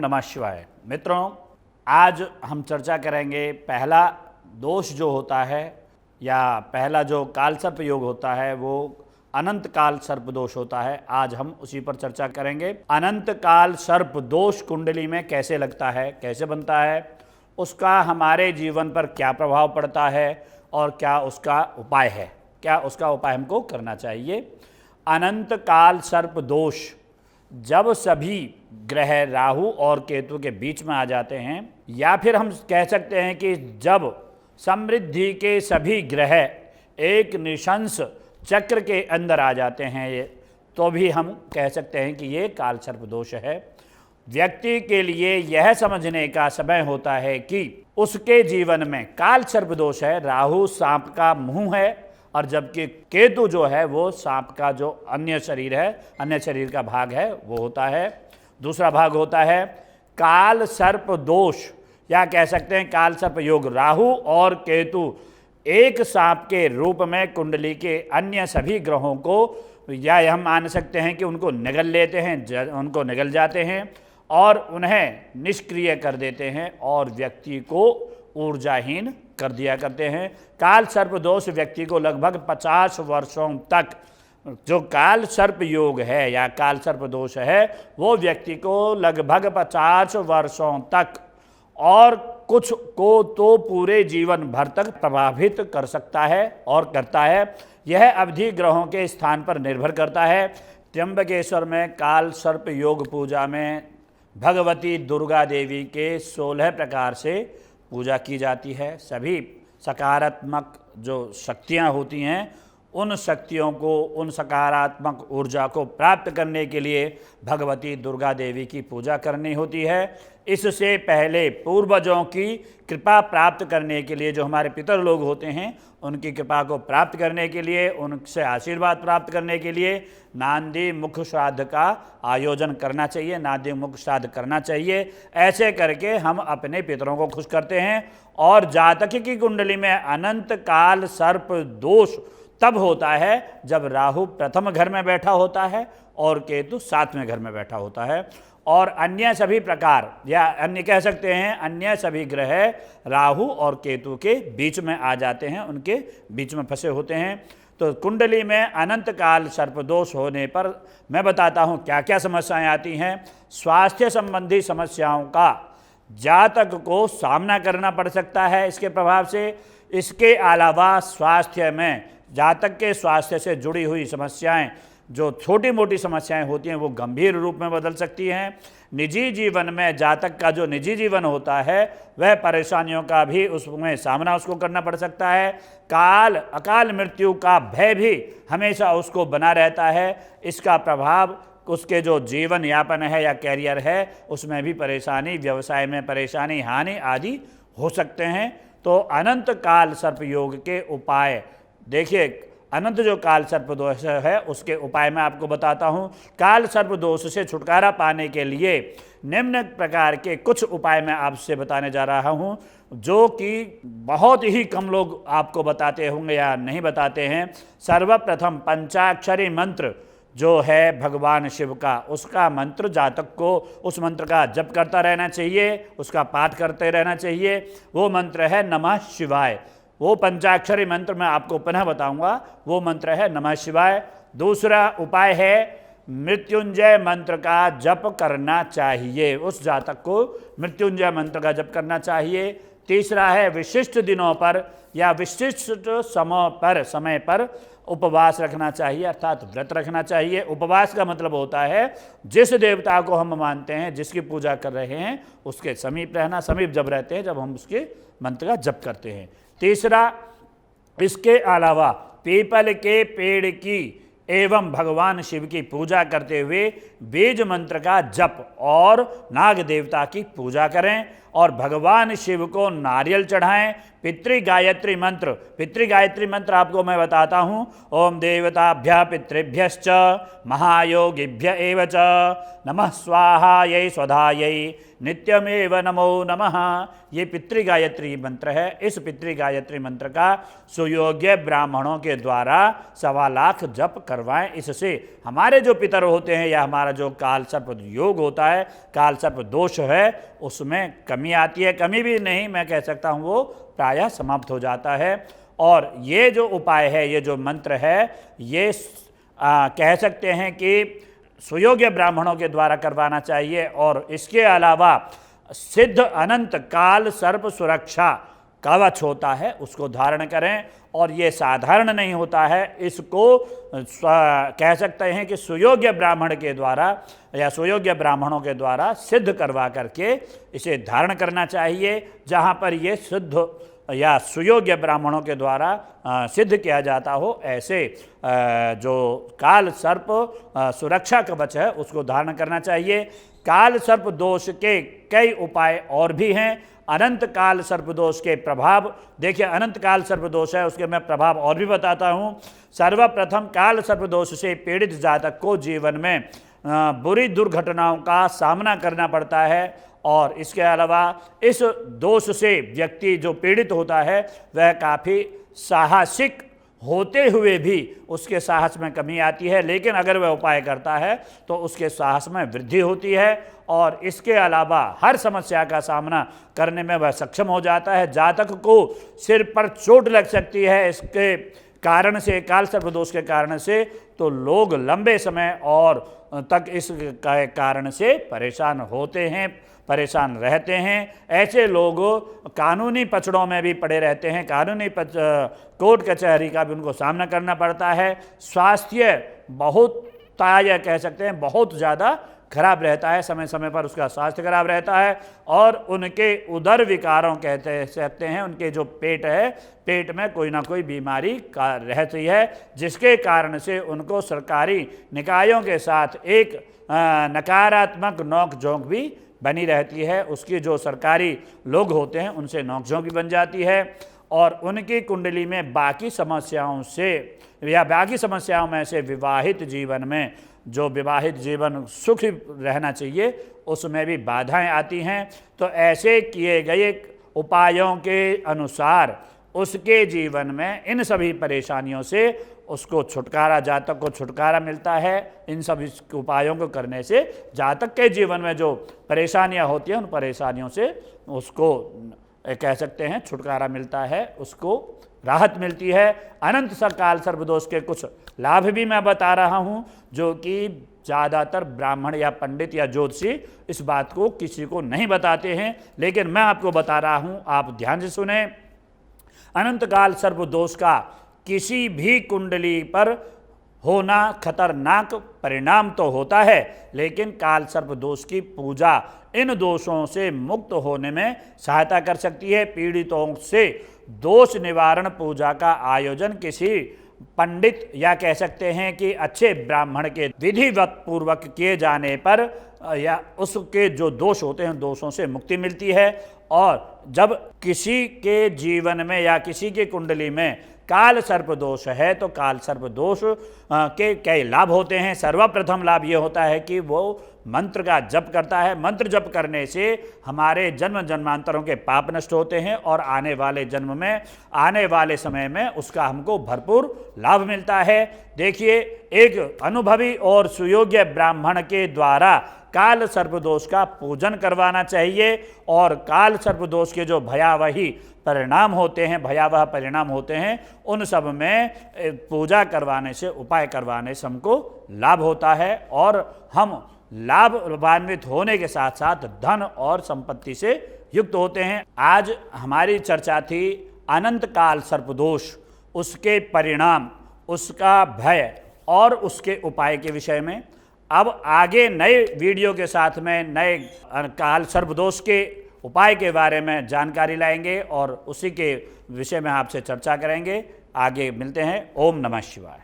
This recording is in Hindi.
नमः शिवाय। मित्रों, आज हम चर्चा करेंगे पहला दोष जो होता है या पहला जो काल सर्प योग होता है वो अनंत काल सर्प दोष होता है। आज हम उसी पर चर्चा करेंगे। अनंत काल सर्प दोष कुंडली में कैसे लगता है, कैसे बनता है, उसका हमारे जीवन पर क्या प्रभाव पड़ता है और क्या उसका उपाय है, क्या उसका उपाय हमको करना चाहिए। अनंत काल सर्प दोष जब सभी ग्रह राहु और केतु के बीच में आ जाते हैं, या फिर हम कह सकते हैं कि जब समृद्धि के सभी ग्रह एक निशंस चक्र के अंदर आ जाते हैं, तो भी हम कह सकते हैं कि ये काल सर्प दोष है। व्यक्ति के लिए यह समझने का समय होता है कि उसके जीवन में काल सर्प दोष है। राहु सांप का मुंह है और जबकि केतु जो है वो सांप का जो अन्य शरीर है, अन्य शरीर का भाग है वो होता है। दूसरा भाग होता है काल सर्प दोष, या कह सकते हैं काल सर्प योग। राहु और केतु एक सांप के रूप में कुंडली के अन्य सभी ग्रहों को, या हम मान सकते हैं कि उनको निगल लेते हैं, उनको निगल जाते हैं और उन्हें निष्क्रिय कर देते हैं और व्यक्ति को ऊर्जाहीन कर दिया करते हैं। काल सर्प दोष व्यक्ति को लगभग 50 वर्षों तक, जो काल सर्प योग है या काल सर्प दोष है, वो व्यक्ति को लगभग 50 वर्षों तक और कुछ को तो पूरे जीवन भर तक प्रभावित कर सकता है और करता है। यह अवधि ग्रहों के स्थान पर निर्भर करता है। त्र्यंबकेश्वर में काल सर्प योग पूजा में भगवती दुर्गा देवी के 16 प्रकार से पूजा की जाती है। सभी सकारात्मक जो शक्तियाँ होती हैं, उन शक्तियों को, उन सकारात्मक ऊर्जा को प्राप्त करने के लिए भगवती दुर्गा देवी की पूजा करनी होती है। इससे पहले पूर्वजों की कृपा प्राप्त करने के लिए, जो हमारे पितर लोग होते हैं, उनकी कृपा को प्राप्त करने के लिए, उनसे आशीर्वाद प्राप्त करने के लिए नांदी मुख श्राद्ध का आयोजन करना चाहिए, नांदी मुख श्राद्ध करना चाहिए। ऐसे करके हम अपने पितरों को खुश करते हैं। और जातक की कुंडली में अनंत काल सर्प दोष तब होता है जब राहु प्रथम घर में बैठा होता है और केतु 7वें घर में बैठा होता है, और अन्य सभी प्रकार, या अन्य कह सकते हैं अन्य सभी ग्रह राहु और केतु के बीच में आ जाते हैं, उनके बीच में फंसे होते हैं। तो कुंडली में अनंत काल सर्प दोष होने पर मैं बताता हूँ क्या क्या समस्याएं आती हैं। स्वास्थ्य संबंधी समस्याओं का जातक को सामना करना पड़ सकता है इसके प्रभाव से। इसके अलावा स्वास्थ्य में, जातक के स्वास्थ्य से जुड़ी हुई समस्याएं, जो छोटी मोटी समस्याएं होती हैं, वो गंभीर रूप में बदल सकती हैं। निजी जीवन में जातक का जो निजी जीवन होता है, वह परेशानियों का भी उसमें सामना उसको करना पड़ सकता है। अकाल मृत्यु का भय भी हमेशा उसको बना रहता है। इसका प्रभाव उसके जो जीवन यापन है या कैरियर है, उसमें भी परेशानी, व्यवसाय में परेशानी, हानि आदि हो सकते हैं। तो अनंत काल सर्प योग के उपाय देखिए, अनंत जो काल सर्प दोष है उसके उपाय मैं आपको बताता हूँ। काल सर्प दोष से छुटकारा पाने के लिए निम्न प्रकार के कुछ उपाय मैं आपसे बताने जा रहा हूँ, जो कि बहुत ही कम लोग आपको बताते होंगे या नहीं बताते हैं। सर्वप्रथम पंचाक्षरी मंत्र जो है भगवान शिव का, उसका मंत्र जातक को उस मंत्र का जप करता रहना चाहिए, उसका पाठ करते रहना चाहिए। वो मंत्र है नमः शिवाय। वो पंचाक्षरी मंत्र मैं आपको पुनः बताऊंगा, वो मंत्र है नमः शिवाय। दूसरा उपाय है मृत्युंजय मंत्र का जप करना चाहिए, उस जातक को मृत्युंजय मंत्र का जप करना चाहिए। तीसरा है विशिष्ट दिनों पर या विशिष्ट समय पर उपवास रखना चाहिए, अर्थात व्रत रखना चाहिए। उपवास का मतलब होता है जिस देवता को हम मानते हैं, जिसकी पूजा कर रहे हैं, उसके समीप रहना। समीप जब रहते हैं जब हम उसके मंत्र का जप करते हैं। तीसरा, इसके अलावा पीपल के पेड़ की एवं भगवान शिव की पूजा करते हुए बीज मंत्र का जप और नाग देवता की पूजा करें। और भगवान शिव को नारियल चढ़ाएं। पितृ गायत्री मंत्र आपको मैं बताता हूँ। ओम देवताभ्य पितृभ्यश्च महायोगिभ्य एव च नमः स्वाहायै स्वधायै नित्यमेव नमो नमः। ये पितृ गायत्री मंत्र है। इस पितृ गायत्री मंत्र का सुयोग्य ब्राह्मणों के द्वारा 1.25 लाख जप करवाएं। इससे हमारे जो पितर होते हैं या हमारा जो काल सर्प योग होता है, काल सर्प दोष है, उसमें कमी आती है। कमी भी नहीं, मैं कह सकता हूँ वो प्रायः समाप्त हो जाता है। और ये जो उपाय है, ये जो मंत्र है, ये कह सकते हैं कि सुयोग्य ब्राह्मणों के द्वारा करवाना चाहिए। और इसके अलावा सिद्ध अनंत काल सर्प सुरक्षा कवच होता है, उसको धारण करें। और ये साधारण नहीं होता है, इसको कह सकते हैं कि सुयोग्य ब्राह्मण के द्वारा या सुयोग्य ब्राह्मणों के द्वारा सिद्ध करवा करके इसे धारण करना चाहिए। जहाँ पर ये सिद्ध या सुयोग्य ब्राह्मणों के द्वारा सिद्ध किया जाता हो, ऐसे जो काल सर्प सुरक्षा कवच है उसको धारण करना चाहिए। काल सर्प दोष के कई उपाय और भी हैं। अनंत काल सर्प दोष के प्रभाव देखिए, अनंत काल सर्प दोष है, उसके मैं प्रभाव और भी बताता हूँ। सर्वप्रथम काल सर्प दोष से पीड़ित जातक को जीवन में बुरी दुर्घटनाओं का सामना करना पड़ता है। और इसके अलावा इस दोष से व्यक्ति जो पीड़ित होता है वह काफ़ी साहसिक होते हुए भी उसके साहस में कमी आती है, लेकिन अगर वह उपाय करता है तो उसके साहस में वृद्धि होती है। और इसके अलावा हर समस्या का सामना करने में वह सक्षम हो जाता है। जातक को सिर पर चोट लग सकती है इसके कारण से, काल सर्प दोष के कारण से, तो लोग लंबे समय और तक इस कारण से परेशान होते हैं, परेशान रहते हैं। ऐसे लोग कानूनी पचड़ों में भी पड़े रहते हैं, कानूनी कोर्ट कचहरी का भी उनको सामना करना पड़ता है। स्वास्थ्य बहुत कह सकते हैं बहुत ज़्यादा खराब रहता है, समय समय पर उसका स्वास्थ्य खराब रहता है। और उनके उदर विकारों कहते सकते हैं, उनके जो पेट है, पेट में कोई ना कोई बीमारी का रहती है, जिसके कारण से उनको सरकारी निकायों के साथ एक नकारात्मक नोकझोंक भी बनी रहती है। उसकी जो सरकारी लोग होते हैं उनसे नोकझोंक भी बन जाती है। और उनकी कुंडली में बाकी समस्याओं से या बाकी समस्याओं में से विवाहित जीवन में जो विवाहित जीवन सुखी रहना चाहिए उसमें भी बाधाएं आती हैं। तो ऐसे किए गए उपायों के अनुसार उसके जीवन में इन सभी परेशानियों से उसको छुटकारा, जातक को छुटकारा मिलता है। इन सभी उपायों को करने से जातक के जीवन में जो परेशानियां होती हैं उन परेशानियों से उसको कह सकते हैं छुटकारा मिलता है, उसको राहत मिलती है। अनंत काल सर्पदोष के कुछ लाभ भी मैं बता रहा हूं, जो कि ज़्यादातर ब्राह्मण या पंडित या ज्योतिषी इस बात को किसी को नहीं बताते हैं, लेकिन मैं आपको बता रहा हूं, आप ध्यान से सुने। अनंत काल सर्पदोष का किसी भी कुंडली पर होना खतरनाक परिणाम तो होता है, लेकिन काल सर्प दोष की पूजा इन दोषों से मुक्त होने में सहायता कर सकती है। पीड़ितों से दोष निवारण पूजा का आयोजन किसी पंडित या कह सकते हैं कि अच्छे ब्राह्मण के विधिवत पूर्वक किए जाने पर या उसके जो दोष होते हैं दोषों से मुक्ति मिलती है। और जब किसी के जीवन में या किसी की कुंडली में काल सर्प दोष है तो काल सर्प दोष के कई लाभ होते हैं। सर्वप्रथम लाभ ये होता है कि वो मंत्र का जप करता है। मंत्र जप करने से हमारे जन्म जन्मांतरों के पाप नष्ट होते हैं और आने वाले जन्म में, आने वाले समय में उसका हमको भरपूर लाभ मिलता है। देखिए, एक अनुभवी और सुयोग्य ब्राह्मण के द्वारा काल सर्पदोष का पूजन करवाना चाहिए। और काल सर्पदोष के जो भयावह परिणाम होते हैं उन सब में पूजा करवाने से, उपाय करवाने से हमको लाभ होता है और हम लाभान्वित होने के साथ साथ धन और संपत्ति से युक्त होते हैं। आज हमारी चर्चा थी अनंत काल सर्पदोष, उसके परिणाम, उसका भय और उसके उपाय के विषय में। अब आगे नए वीडियो के साथ में नए काल सर्पदोष के उपाय के बारे में जानकारी लाएंगे और उसी के विषय में आपसे चर्चा करेंगे। आगे मिलते हैं। ओम नमः शिवाय।